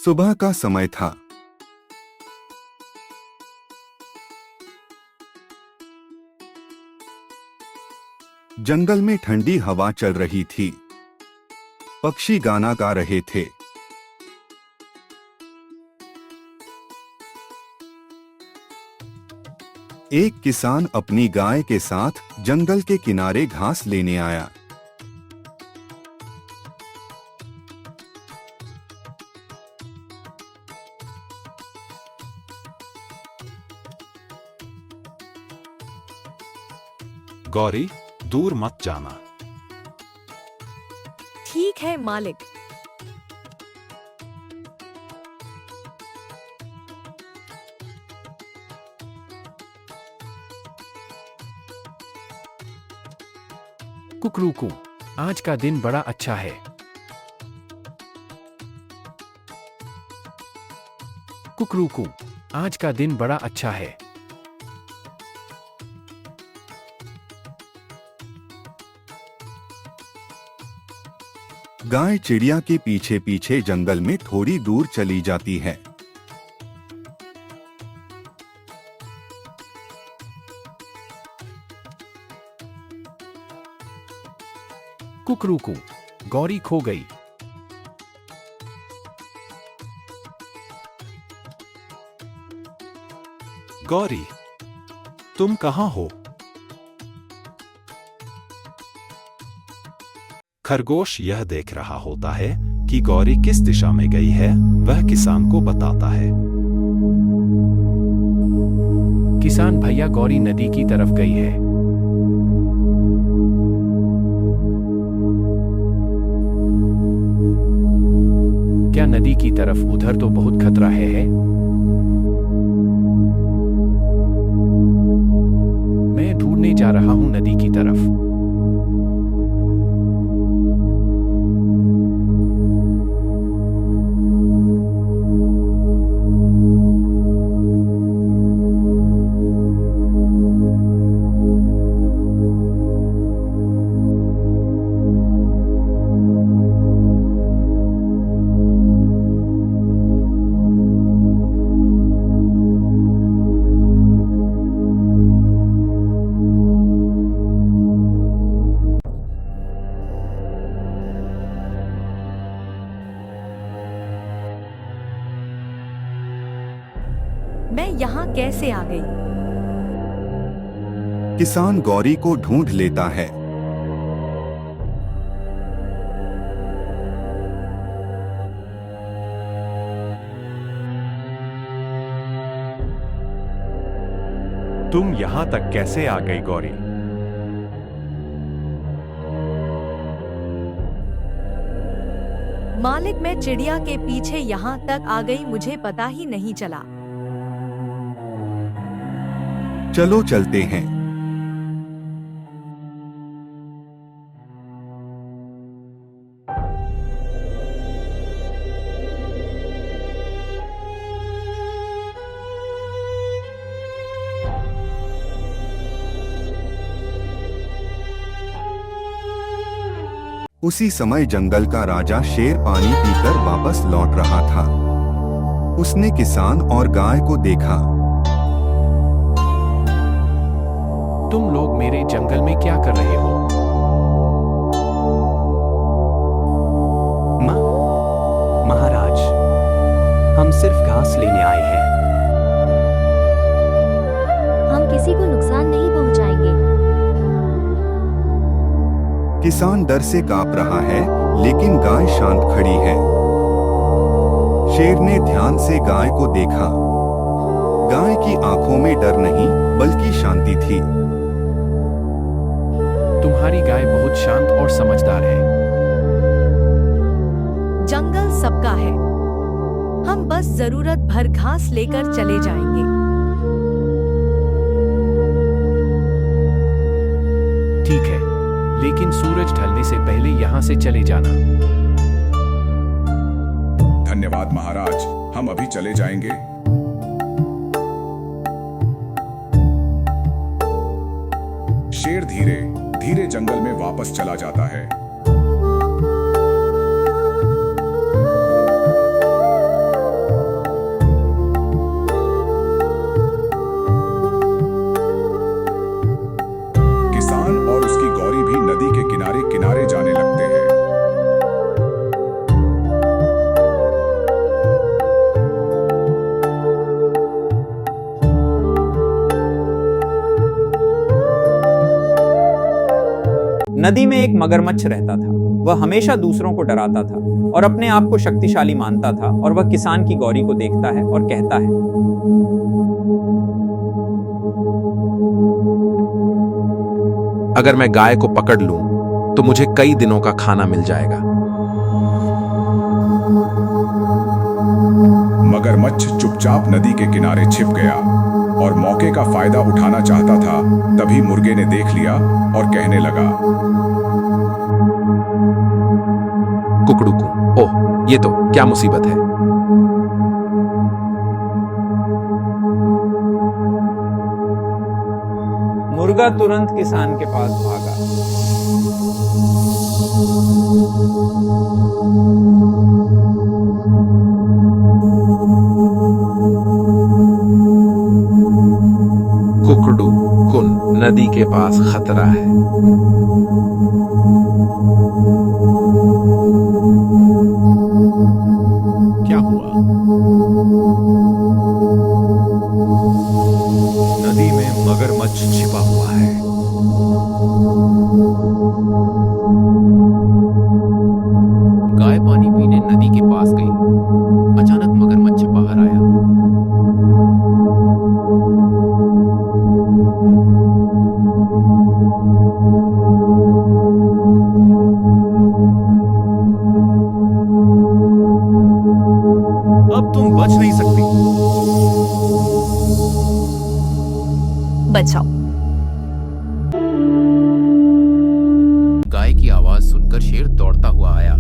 सुबह का समय था। जंगल में ठंडी हवा चल रही थी। पक्षी गाना गा रहे थे। एक किसान अपनी गाय के साथ जंगल के किनारे घास लेने आया। गौरी, दूर मत जाना। ठीक है मालिक। कुकरूकू, आज का दिन बड़ा अच्छा है। कुकरूकू, आज का दिन बड़ा अच्छा है। गाय चिड़िया के पीछे पीछे जंगल में थोड़ी दूर चली जाती है। कुकरूकू, गौरी खो गई। गौरी, तुम कहाँ हो? खरगोश यह देख रहा होता है कि गौरी किस दिशा में गई है। वह किसान को बताता है। किसान भैया, गौरी नदी की तरफ गई है। क्या नदी की तरफ? उधर तो बहुत खतरा है। मैं ढूंढने जा रहा हूं नदी की तरफ। मैं यहाँ कैसे आ गई? किसान गौरी को ढूंढ लेता है। तुम यहाँ तक कैसे आ गई गौरी? मालिक, मैं चिड़िया के पीछे यहाँ तक आ गई, मुझे पता ही नहीं चला। चलो चलते हैं। उसी समय जंगल का राजा शेर पानी पीकर वापस लौट रहा था। उसने किसान और गाय को देखा। तुम लोग मेरे जंगल में क्या कर रहे हो? महाराज, हम सिर्फ घास लेने आए हैं। हम किसी को नुकसान नहीं पहुंचाएंगे। किसान डर से कांप रहा है, लेकिन गाय शांत खड़ी है। शेर ने ध्यान से गाय को देखा। गाय की आंखों में डर नहीं, बल्कि शांति थी। तुम्हारी गाय बहुत शांत और समझदार है। जंगल सबका है। हम बस जरूरत भर घास लेकर चले जाएंगे। ठीक है, लेकिन सूरज ढलने से पहले यहाँ से चले जाना। धन्यवाद महाराज, हम अभी चले जाएंगे। शेर धीरे धीरे जंगल में वापस चला जाता है। नदी में एक मगरमच्छ रहता था। वह हमेशा दूसरों को डराता था और अपने आप को शक्तिशाली मानता था, और वह किसान की गौरी को देखता है और कहता है, अगर मैं गाय को पकड़ लूं तो मुझे कई दिनों का खाना मिल जाएगा। मगरमच्छ चुपचाप नदी के किनारे छिप गया और मौके का फायदा उठाना चाहता था। तभी मुर्गे ने देख लिया और कहने लगा, कुकड़ू, ओह ये तो क्या मुसीबत है। मुर्गा तुरंत किसान के पास भागा। कुकड़ू कुन नदी के पास खतरा है। क्या हुआ? नदी में मगरमच्छ छिपा हुआ है। गाय पानी पीने नदी के पास गई। अचानक मगरमच्छ बाहर आया। अब तुम बच नहीं सकती। बचाओ। गाय की आवाज सुनकर शेर दौड़ता हुआ आया।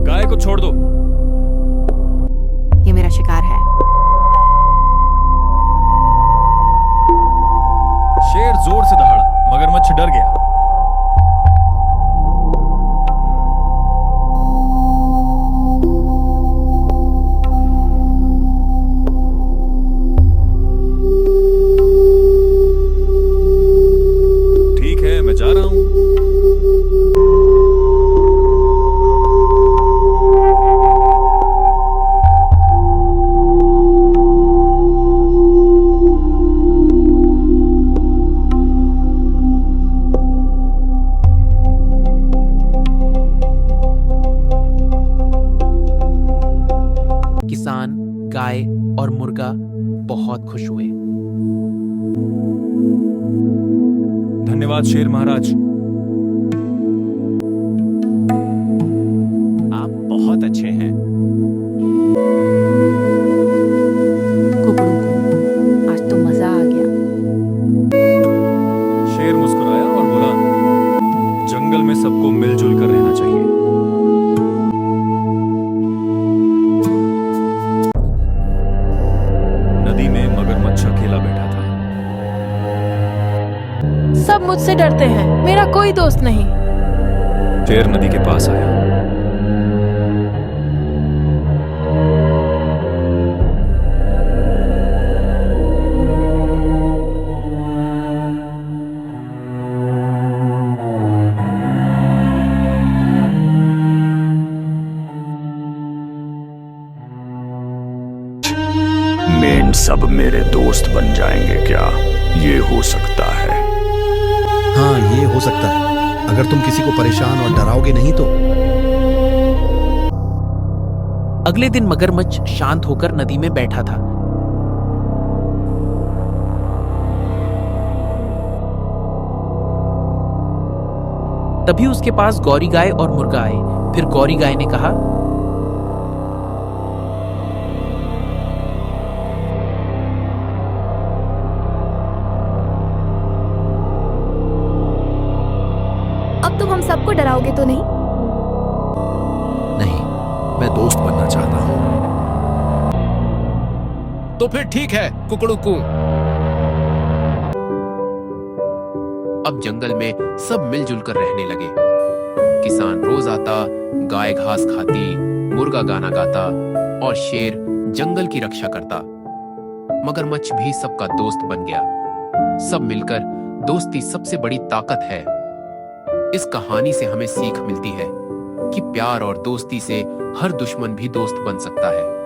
गाय को छोड़ दो। ये मेरा शिकार है। शेर जोर से दहाड़ा। मगरमच्छ डर गया। ठीक है, मैं जा रहा हूं। किसान, गाय और मुर्गा बहुत खुश हुए। धन्यवाद शेर महाराज। आप बहुत अच्छे हैं। कुकड़ू को आज तो मजा आ गया। शेर मुस्कुराया और बोला, जंगल में सबको मिलजुल कर रहना चाहिए। नदी में मगरमच्छ अकेला बैठा था। सब मुझसे डरते हैं, मेरा कोई दोस्त नहीं। शेर नदी के पास आया। मेन सब मेरे दोस्त बन जाएंगे क्या? ये हो सकता है। हाँ, ये हो सकता है, अगर तुम किसी को परेशान और डराओगे नहीं तो। अगले दिन मगरमच्छ शांत होकर नदी में बैठा था। तभी उसके पास गौरी गाय और मुर्गा आए। फिर गौरी गाय ने कहा, अब तुम हम सबको डराओगे तो नहीं? नहीं, मैं दोस्त बनना चाहता हूँ। तो फिर ठीक है कुकड़ू। अब जंगल में सब मिलजुल कर रहने लगे। किसान रोज आता, गाय घास खाती, मुर्गा गाना गाता और शेर जंगल की रक्षा करता। मगरमच्छ भी सबका दोस्त बन गया। सब मिलकर दोस्ती सबसे बड़ी ताकत है। इस कहानी से हमें सीख मिलती है कि प्यार और दोस्ती से हर दुश्मन भी दोस्त बन सकता है।